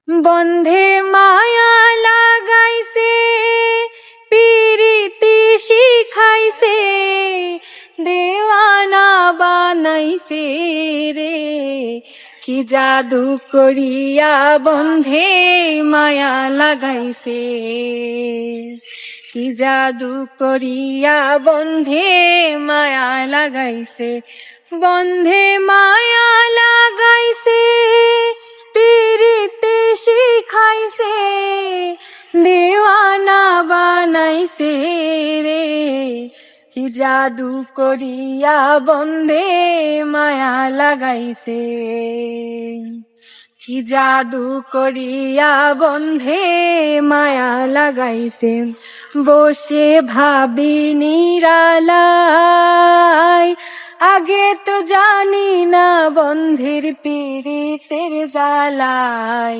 বন্ধে মায়া লাগাইছে, পিরিতি শিখাইছে, দেওয়ানা বানাইছে রে। কি জাদু করিয়া বন্ধে মায়া লাগাইছে, কি জাদু করিয়া বন্ধে মায়া লাগাইছে। বন্ধে মায়া লাগাইছে, পিরিতি শিখাইছে, দেওয়ানা বানাইছে রে। কি জাদু করিয়া বন্ধে মায়া লাগাইছে, কি জাদু করিয়া বন্ধে মায়া লাগাইছে। বসে ভাবি নিরালায়, আগে তো জানি না বন্ধের পীড়িতের জ্বালায়।